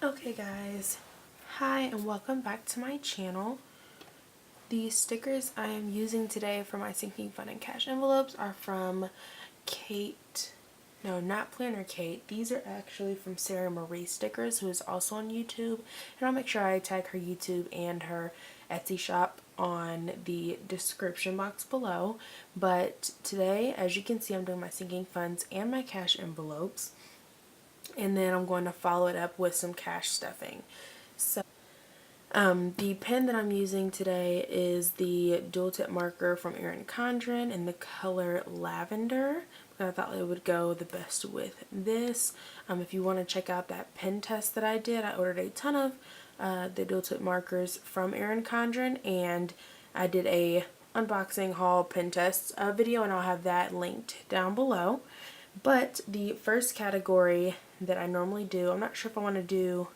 Okay guys, hi and welcome back to my channel. The stickers I am using today for my sinking fund and cash envelopes are from Kate, no, not Planner Kate. These are actually from Sarah Marie Stickers, who is also on YouTube, and I'll make sure I tag her YouTube and her Etsy shop on the description box below. But today, as you can see, I'm doing my sinking funds and my cash envelopes, and then I'm going to follow it up with some cash stuffing. The pen that I'm using today is the dual tip marker from Erin Condren in the color Lavender. I thought it would go the best with this. If you want to check out that pen test that I did, I ordered a ton of the dual tip markers from Erin Condren, and I did a unboxing haul pen test video, and I'll have that linked down below. But the first category that I normally do, I'm not sure if I want to do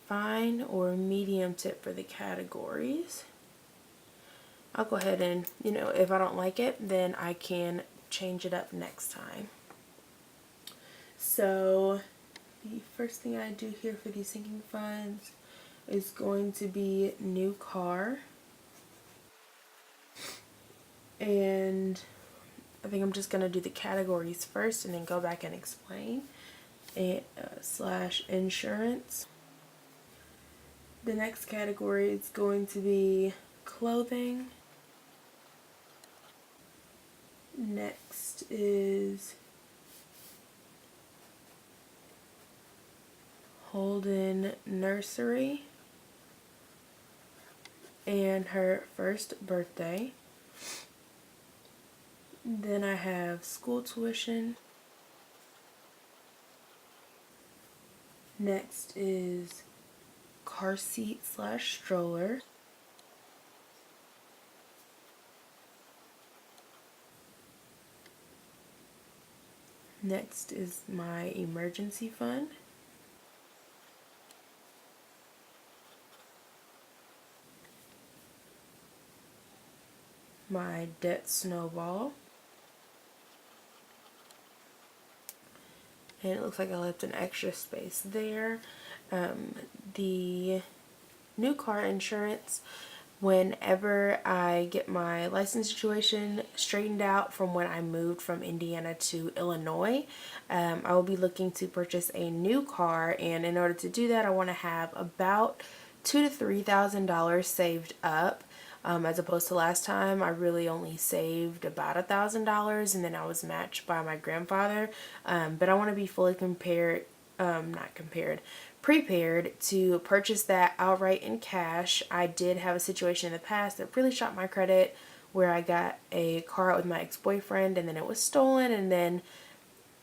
fine or medium tip for the categories. I'll go ahead and, if I don't like it, then I can change it up next time. So the first thing I do here for these sinking funds is going to be new car. And I think I'm just going to do the categories first and then go back and explain. Slash insurance. The next category is going to be clothing. Next is Holden Nursery and her first birthday. Then I have school tuition. Next is car seat slash stroller. Next is my emergency fund. My debt snowball. And it looks like I left an extra space there. The new car insurance, whenever I get my license situation straightened out from when I moved from Indiana to Illinois, I will be looking to purchase a new car, and in order to do that, I want to have about $2,000 to $3,000 saved up. As opposed to last time, I really only saved about $1,000, and then I was matched by my grandfather. But I want to be fully prepared to purchase that outright in cash. I did have a situation in the past that really shot my credit, where I got a car out with my ex-boyfriend and then it was stolen, and then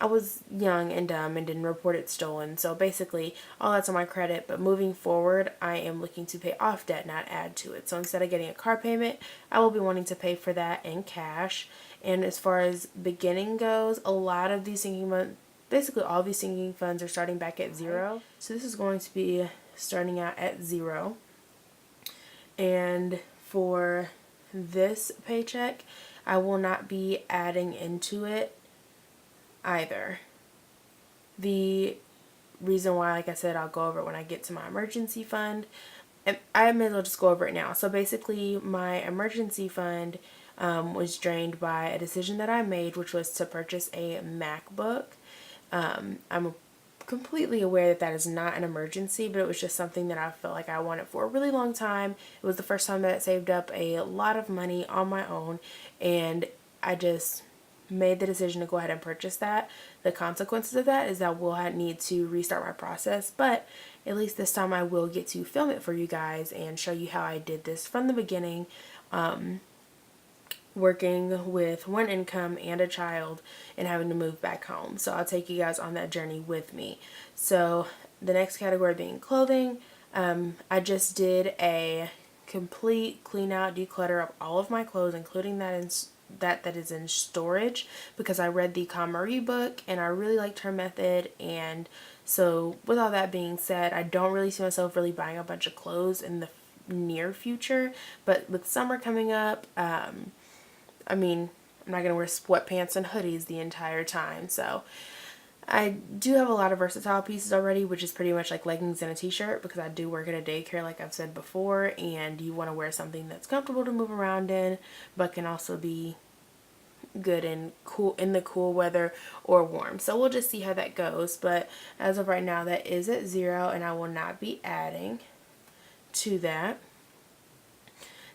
I was young and dumb and didn't report it stolen. So basically, all that's on my credit. But moving forward, I am looking to pay off debt, not add to it. So instead of getting a car payment, I will be wanting to pay for that in cash. And as far as beginning goes, a lot of these sinking funds, basically all these sinking funds, are starting back at zero. So this is going to be starting out at zero. And for this paycheck, I will not be adding into it either. The reason why, like I said, I'll go over it when I get to my emergency fund. And I may as well just go over it now. So basically, my emergency fund was drained by a decision that I made, which was to purchase a MacBook. I'm completely aware that that is not an emergency, but it was just something that I felt like I wanted for a really long time. It was the first time that I saved up a lot of money on my own, and I just made the decision to go ahead and purchase that. The consequences of that is that we'll need to restart my process, but at least this time I will get to film it for you guys and show you how I did this from the beginning, working with one income and a child and having to move back home. So I'll take you guys on that journey with me. So the next category being clothing, I just did a complete clean out, declutter of all of my clothes, including that is in storage, because I read the KonMari book and I really liked her method. And so with all that being said, I don't really see myself really buying a bunch of clothes in the near future, but with summer coming up, I'm not going to wear sweatpants and hoodies the entire time. So I do have a lot of versatile pieces already, which is pretty much like leggings and a t-shirt, because I do work at a daycare like I've said before, and you want to wear something that's comfortable to move around in but can also be good and cool in the cool weather or warm. So we'll just see how that goes, but as of right now that is at 0 and I will not be adding to that.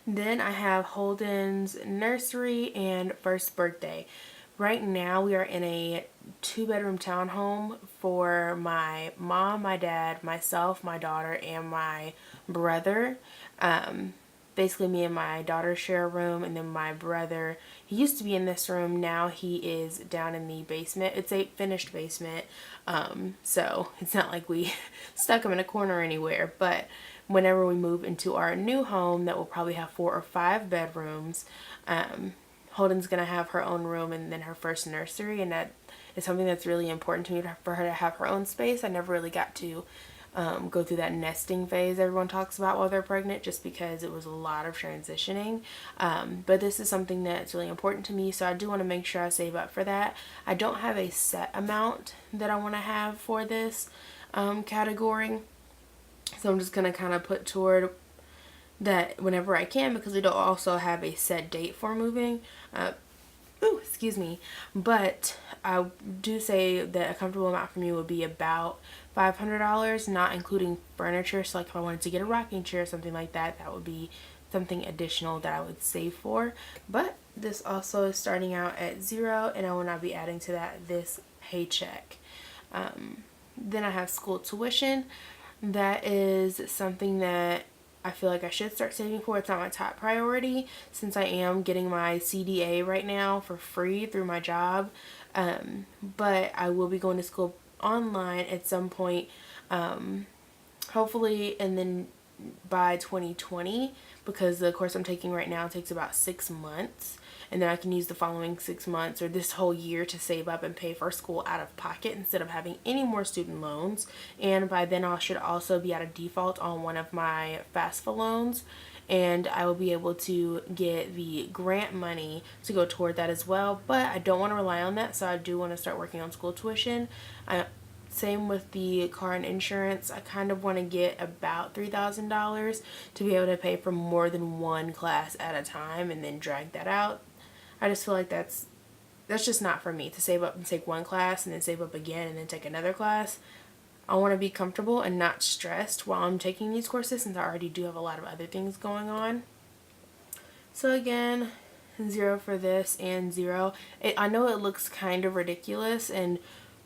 Then I have Holden's nursery and first birthday. Right now we are in a 2-bedroom townhome for my mom, my dad, myself, my daughter, and my brother. Basically me and my daughter share a room, and then my brother, he used to be in this room, now he is down in the basement. It's a finished basement, so it's not like we stuck him in a corner anywhere, but whenever we move into our new home that will probably have 4 or 5 bedrooms, Holden's gonna have her own room and then her first nursery, and that is something that's really important to me, for her to have her own space. I never really got to go through that nesting phase everyone talks about while they're pregnant, just because it was a lot of transitioning. But this is something that's really important to me, so I do want to make sure I save up for that. I don't have a set amount that I want to have for this category, so I'm just going to kind of put toward that whenever I can, because we don't also have a set date for moving. Excuse me. But I do say that a comfortable amount for me would be about $500, not including furniture. So like if I wanted to get a rocking chair or something like that, that would be something additional that I would save for. But this also is starting out at 0, and I will not be adding to that this paycheck. Then I have school tuition. That is something that I feel like I should start saving for. It's not my top priority, since I am getting my CDA right now for free through my job. But I will be going to school online at some point, hopefully, and then by 2020, because the course I'm taking right now takes about 6 months, and then I can use the following 6 months or this whole year to save up and pay for school out of pocket instead of having any more student loans. And by then I should also be at a default on one of my FAFSA loans, and I will be able to get the grant money to go toward that as well. But I don't want to rely on that, so I do want to start working on school tuition. Same with the car and insurance. I kind of want to get about $3,000 to be able to pay for more than one class at a time and then drag that out. I just feel like that's just not for me, to save up and take one class and then save up again and then take another class. I want to be comfortable and not stressed while I'm taking these courses, since I already do have a lot of other things going on. So again, 0 for this and 0. I know it looks kind of ridiculous, and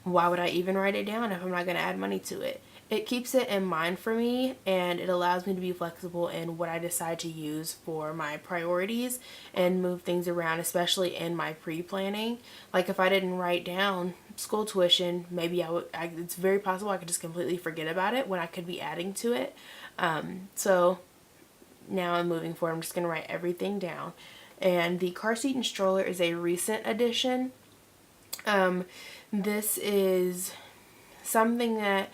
why would I even write it down if I'm not going to add money to it? It keeps it in mind for me, and it allows me to be flexible in what I decide to use for my priorities and move things around, especially in my pre-planning. Like if I didn't write down school tuition, maybe it's very possible I could just completely forget about it when I could be adding to it. So now I'm moving forward, I'm just going to write everything down. And the car seat and stroller is a recent addition. This is something that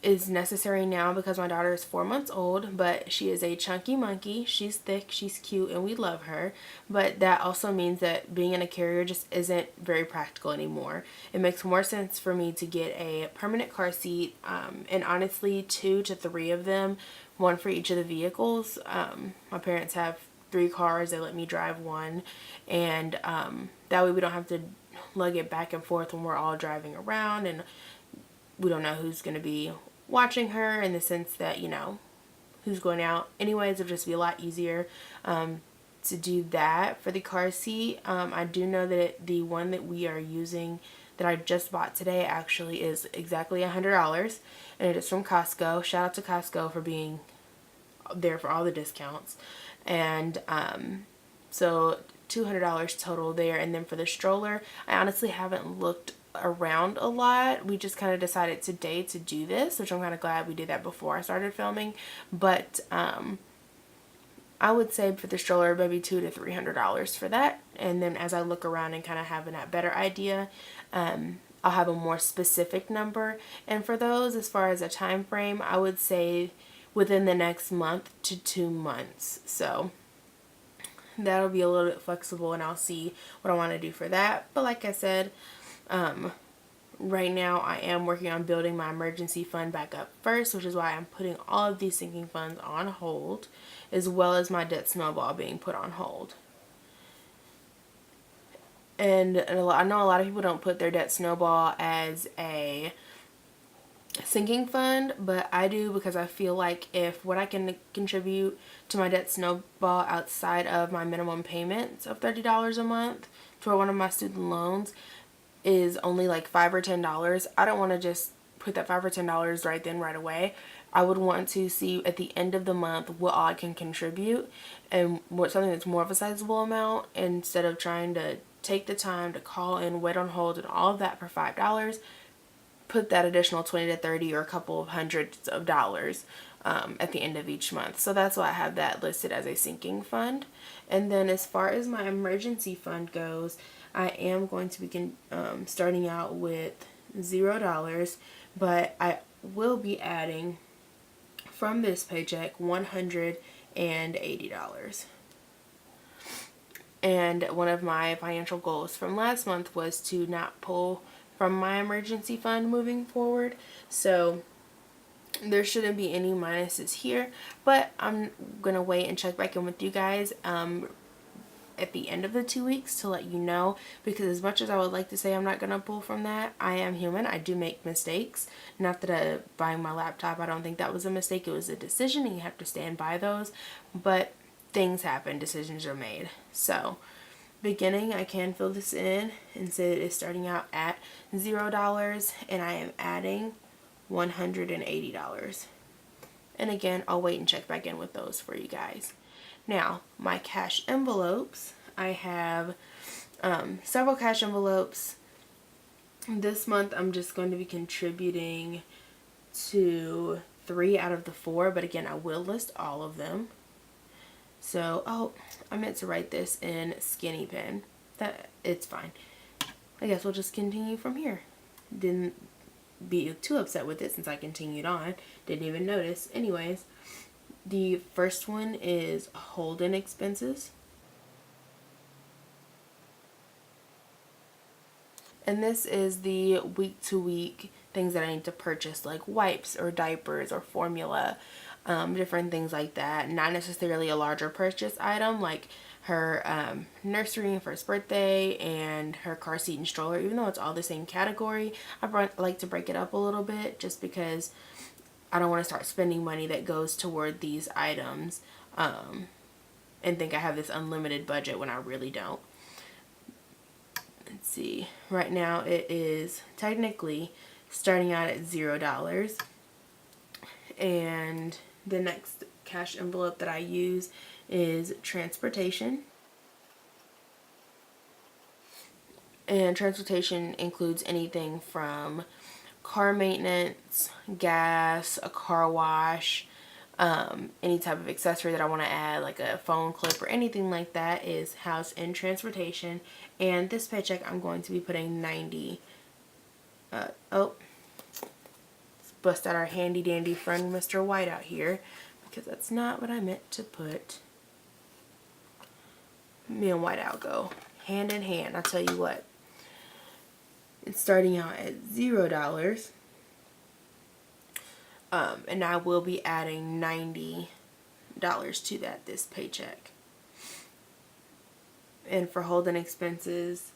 is necessary now because my daughter is 4 months old, but she is a chunky monkey. She's thick, she's cute, and we love her. But that also means that being in a carrier just isn't very practical anymore. It makes more sense for me to get a permanent car seat, and honestly 2 to 3 of them, one for each of the vehicles. My parents have 3 cars, they let me drive one, and that way we don't have to lug it back and forth when we're all driving around, and we don't know who's going to be watching her, in the sense that, you know, who's going out. Anyways, it'll just be a lot easier to do that. For the car seat, I do know that the one that we are using that I just bought today actually is exactly $100, and it is from Costco. Shout out to Costco for being there for all the discounts. And so $200 total there. And then for the stroller, I honestly haven't looked around a lot. We just kind of decided today to do this, which I'm kind of glad we did that before I started filming. But I would say for the stroller maybe $200 to $300 for that. And then as I look around and kind of have a better idea, I'll have a more specific number. And for those, as far as a time frame, I would say within the next month to 2 months. So that'll be a little bit flexible, and I'll see what I want to do for that. But like I said, right now I am working on building my emergency fund back up first, which is why I'm putting all of these sinking funds on hold, as well as my debt snowball being put on hold. And I know a lot of people don't put their debt snowball as a sinking fund, but I do, because I feel like if what I can contribute to my debt snowball outside of my minimum payments of $30 a month toward one of my student loans is only like $5 or $10, I don't want to just put that $5 or $10 right then right away. I would want to see at the end of the month what all I can contribute and what something that's more of a sizable amount, instead of trying to take the time to call in, wait on hold, and all of that for $5. Put that additional 20 to 30 or a couple of hundreds of dollars at the end of each month. So that's why I have that listed as a sinking fund. And then as far as my emergency fund goes, I am going to be starting out with $0, but I will be adding from this paycheck $180. And one of my financial goals from last month was to not pull from my emergency fund moving forward. So there shouldn't be any minuses here, but I'm going to wait and check back in with you guys at the end of the 2 weeks to let you know, because as much as I would like to say I'm not going to pull from that, I am human. I do make mistakes. Not that buying my laptop, I don't think that was a mistake. It was a decision and you have to stand by those, but things happen, decisions are made. So beginning, I can fill this in and say it is starting out at $0 and I am adding $180. And again, I'll wait and check back in with those for you guys. Now, my cash envelopes, I have several cash envelopes. This month, I'm just going to be contributing to 3 out of the 4, but again, I will list all of them. So, oh, I meant to write this in skinny pen. It's fine. I guess we'll just continue from here. Didn't be too upset with it since I continued on. Didn't even notice. Anyways, the first one is hold-in expenses. And this is the week-to-week things that I need to purchase, like wipes or diapers or formula, different things like that. Not necessarily a larger purchase item like her nursery for his birthday and her car seat and stroller, even though it's all the same category. I like to break it up a little bit just because I don't want to start spending money that goes toward these items and think I have this unlimited budget when I really don't. Let's see, right now it is technically starting out at $0, and the next cash envelope that I use is transportation. And transportation includes anything from car maintenance, gas, a car wash, any type of accessory that I want to add, like a phone clip or anything like that, is housed in transportation. And this paycheck, I'm going to be putting 90. Let's bust out our handy dandy friend Mr. White out here, because that's not what I meant to put. Me and Whiteout go hand in hand. I'll tell you what. It's starting out at $0. And I will be adding $90 to that this paycheck. And for holding expenses,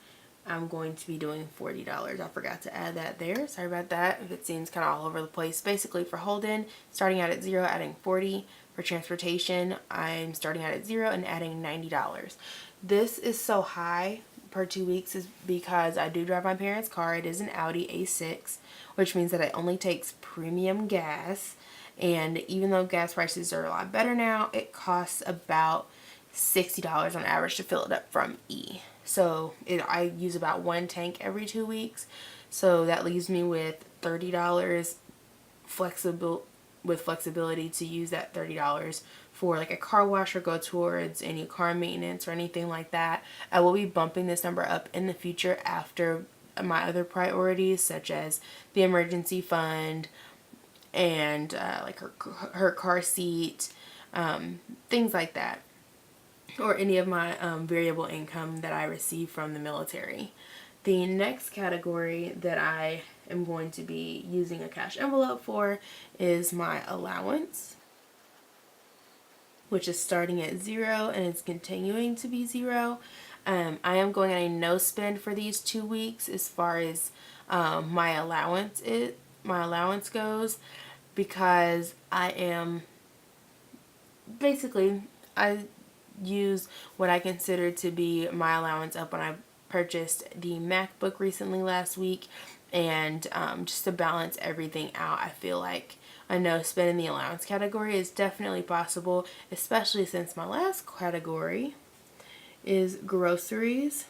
I'm going to be doing $40. I forgot to add that there. Sorry about that if it seems kind of all over the place. Basically, for hold-in, starting out at $0, adding $40. For transportation, I'm starting out at $0 and adding $90. This is so high per 2 weeks is because I do drive my parents' car. It is an Audi A6, which means that it only takes premium gas. And even though gas prices are a lot better now, it costs about $60 on average to fill it up from E. So I use about 1 tank every 2 weeks. So that leaves me with $30 flexibility to use that $30 for like a car wash or go towards any car maintenance or anything like that. I will be bumping this number up in the future after my other priorities, such as the emergency fund and like her car seat, things like that, or any of my variable income that I receive from the military, The next category that I am going to be using a cash envelope for is my allowance, which is starting at 0 and it's continuing to be 0. I am going on a no spend for these 2 weeks as far as my allowance goes, because I am basically, I use what I consider to be my allowance up when I purchased the MacBook recently last week, and just to balance everything out, I feel like a no spend in the allowance category is definitely possible, especially since my last category is groceries.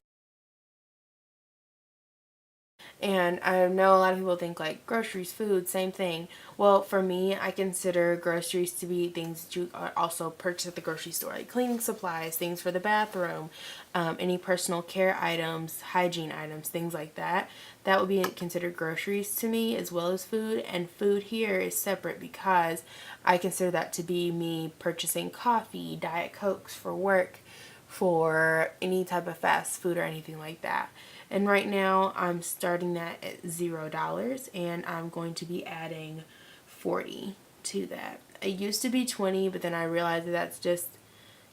And I know a lot of people think like groceries, food, same thing. Well, for me, I consider groceries to be things that you also purchase at the grocery store, like cleaning supplies, things for the bathroom, any personal care items, hygiene items, things like that. That would be considered groceries to me, as well as food. And food here is separate because I consider that to be me purchasing coffee, Diet Cokes for work, for any type of fast food or anything like that. And right now I'm starting that at $0, and I'm going to be adding 40 to that. It used to be 20, but then I realized that that's just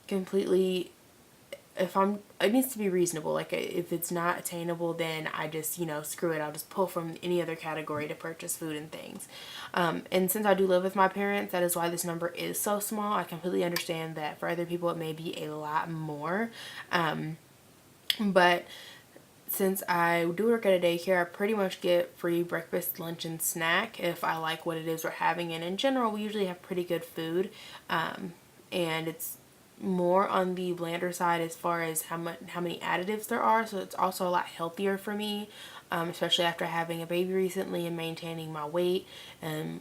completely, it needs to be reasonable. Like if it's not attainable, then I just, screw it. I'll just pull from any other category to purchase food and things. And since I do live with my parents, that is why this number is so small. I completely understand that for other people it may be a lot more. But since I do work at a daycare, I pretty much get free breakfast, lunch, and snack if I like what it is we're having. And in general, we usually have pretty good food. And it's more on the blander side as far as how many additives there are. So it's also a lot healthier for me, especially after having a baby recently and maintaining my weight and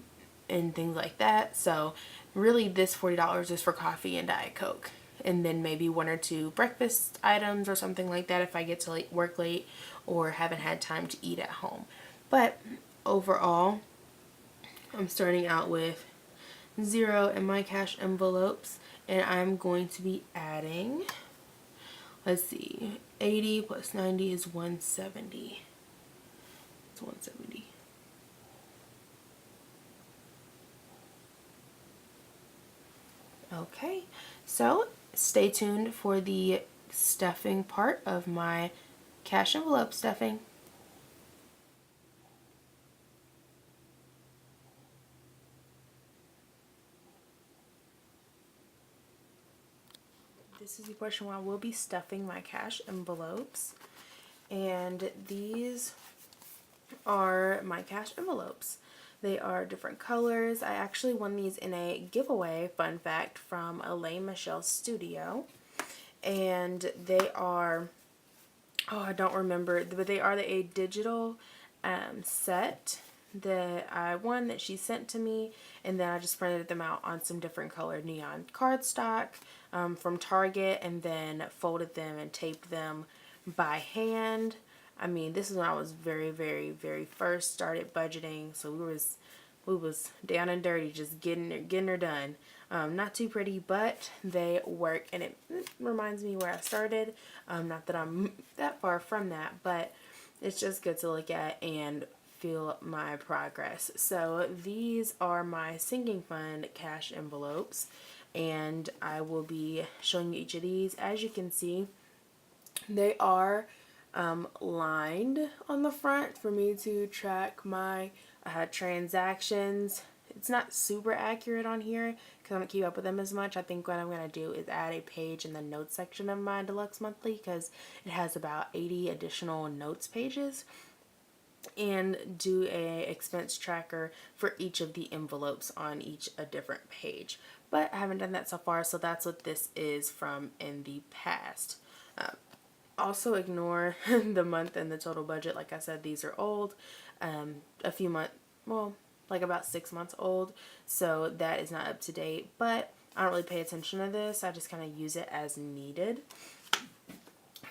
things like that. So really, this $40 is for coffee and Diet Coke, and then maybe 1 or 2 breakfast items or something like that if I get to work late or haven't had time to eat at home. But overall, I'm starting out with 0 in my cash envelopes, and I'm going to be adding, let's see, 80 plus 90 is 170. It's 170. Okay, so stay tuned for the stuffing part of my cash envelope stuffing. This is the portion where I will be stuffing my cash envelopes, and these are my cash envelopes. They are different colors. I actually won these in a giveaway, fun fact, from Elaine Michelle's studio. And they are, oh, I don't remember, but they are a digital set that I won that she sent to me, and then I just printed them out on some different colored neon cardstock from Target, and then folded them and taped them by hand. I mean, this is when I was very, very, very first started budgeting, so we was down and dirty, just getting her done. Not too pretty, but they work, and it reminds me where I started. Not that I'm that far from that, but it's just good to look at and feel my progress. So these are my sinking fund cash envelopes, and I will be showing you each of these. As you can see, they are lined on the front for me to track my transactions. It's not super accurate on here because I don't keep up with them as much. I think what I'm going to do is add a page in the notes section of my Deluxe Monthly, because it has about 80 additional notes pages, and do a expense tracker for each of the envelopes on each a different page. But I haven't done that so far, so that's what this is from in the past. Also ignore the month and the total budget. Like I said, these are old, a few months, well, like about 6 months old, so that is not up to date, but I don't really pay attention to this. I just kind of use it as needed.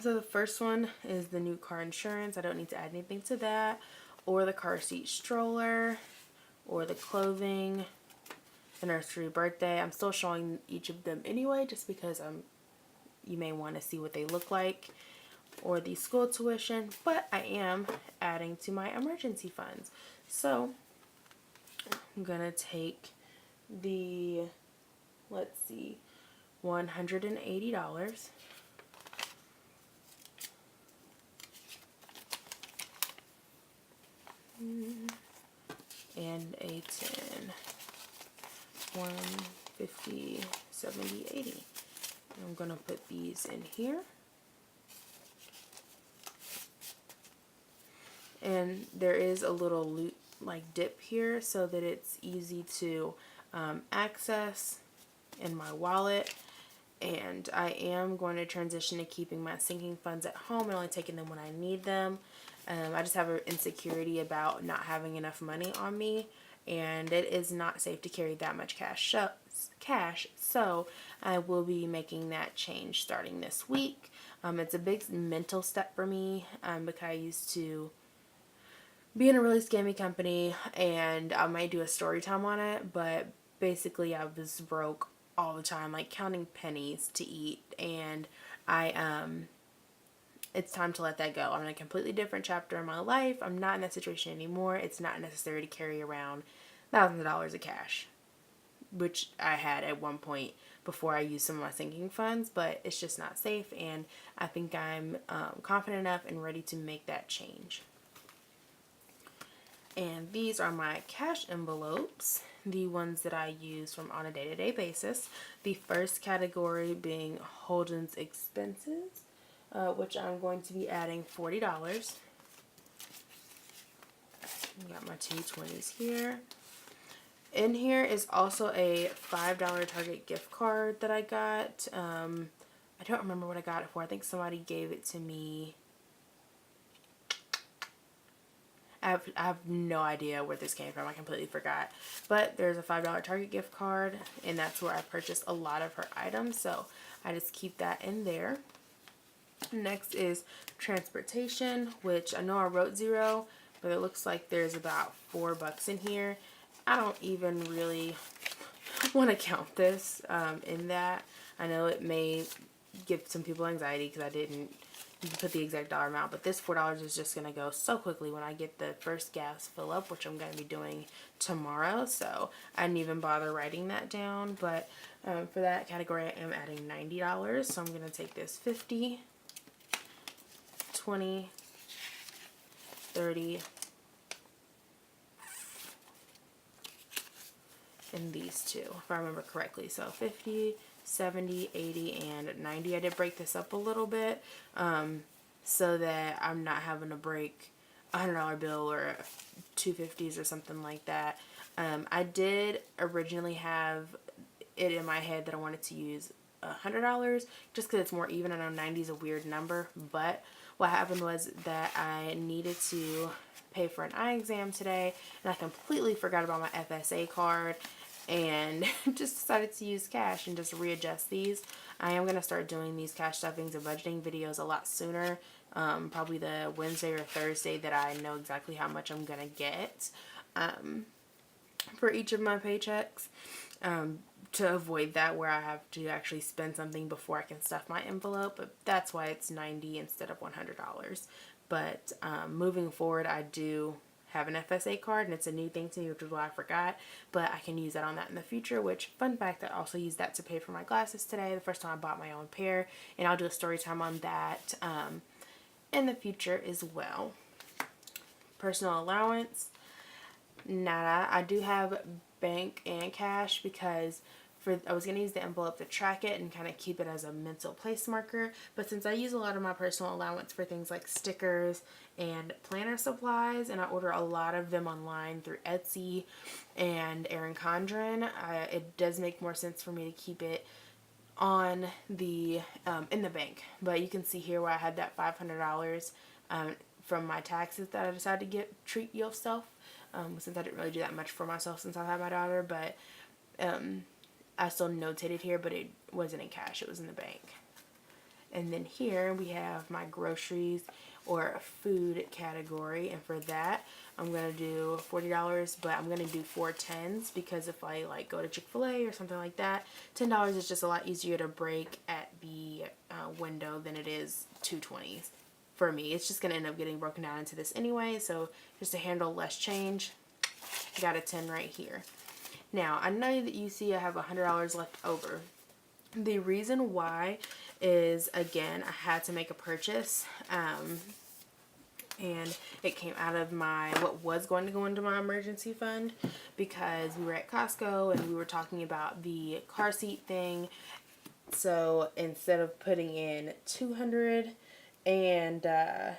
So the first one is the new car insurance. I don't need to add anything to that, or the car seat stroller, or the clothing, the nursery birthday. I'm still showing each of them anyway, just because you may want to see what they look like. or the school tuition, but I am adding to my emergency funds. So I'm gonna take the, let's see, $180 and a 10, 150, 70, 80. I'm gonna put these in here. And there is a little loop, like dip here, so that it's easy to access in my wallet. And I am going to transition to keeping my sinking funds at home and only taking them when I need them. I just have an insecurity about not having enough money on me, and it is not safe to carry that much cash. So I will be making that change starting this week. It's a big mental step for me because I used to be in a really scammy company, and I might do a story time on it, but basically I was broke all the time, like counting pennies to eat, and it's time to let that go. I'm in a completely different chapter in my life. I'm not in that situation anymore. It's not necessary to carry around thousands of dollars of cash, which I had at one point before I used some of my sinking funds, but it's just not safe, and I think I'm confident enough and ready to make that change. And these are my cash envelopes, the ones that I use from on a day-to-day basis. The first category being Holden's expenses, which I'm going to be adding $40. Got my 220s here. In here is also a $5 Target gift card that I got. I don't remember what I got it for. I think somebody gave it to me. I have no idea where this came from. I completely forgot. But there's a $5 Target gift card, and that's where I purchased a lot of her items. So I just keep that in there. Next is transportation, which I know I wrote $0, but it looks like there's about $4 in here. I don't even really want to count this in that. I know it may give some people anxiety because I didn't put the exact dollar amount, but this $4 is just going to go so quickly when I get the first gas fill up, which I'm going to be doing tomorrow, so I didn't even bother writing that down. But for that category I am adding $90, so I'm going to take this 50, 20, 30, and these two, if I remember correctly. So 50, 70, 80, and 90. I did break this up a little bit so that I'm not having to break a $100 bill or $250s or something like that. I did originally have it in my head that I wanted to use $100 just because it's more even. I know 90 is a weird number, but what happened was that I needed to pay for an eye exam today, and I completely forgot about my FSA card and just decided to use cash and just readjust these. I am going to start doing these cash stuffings and budgeting videos a lot sooner, probably the Wednesday or Thursday that I know exactly how much I'm going to get for each of my paychecks, to avoid that where I have to actually spend something before I can stuff my envelope. But that's why it's $90 instead of $100. But moving forward, I do have an FSA card, and it's a new thing to me, which is why I forgot, but I can use that on that in the future. Which, fun fact, I also used that to pay for my glasses today, the first time I bought my own pair, and I'll do a story time on that in the future as well. Personal allowance, nada. I do have bank and cash because I was going to use the envelope to track it and kind of keep it as a mental place marker. But since I use a lot of my personal allowance for things like stickers and planner supplies, and I order a lot of them online through Etsy and Erin Condren, it does make more sense for me to keep it on the in the bank. But you can see here where I had that $500 from my taxes that I decided to treat yourself, since I didn't really do that much for myself since I had my daughter. But I still notated here, but it wasn't in cash, it was in the bank. And then here we have my groceries or food category, and for that I'm going to do $40, but I'm going to do 4 10s because if I like go to Chick-fil-A or something like that, $10 is just a lot easier to break at the window than it is 2 20s. for me. It's just going to end up getting broken down into this anyway. So just to handle less change, I got a 10 right here. Now, I know that you see I have $100 left over. The reason why is, again, I had to make a purchase. And it came out of what was going to go into my emergency fund, because we were at Costco and we were talking about the car seat thing. So instead of putting in $280, I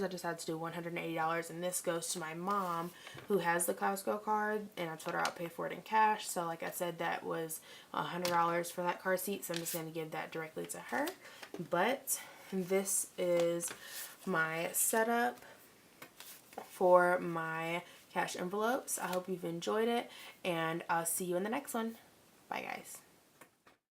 decided to do $180, and this goes to my mom, who has the Costco card, and I told her I'll pay for it in cash. So like I said, that was $100 for that car seat, so I'm just going to give that directly to her. But this is my setup for my cash envelopes. I hope you've enjoyed it, and I'll see you in the next one. Bye, guys.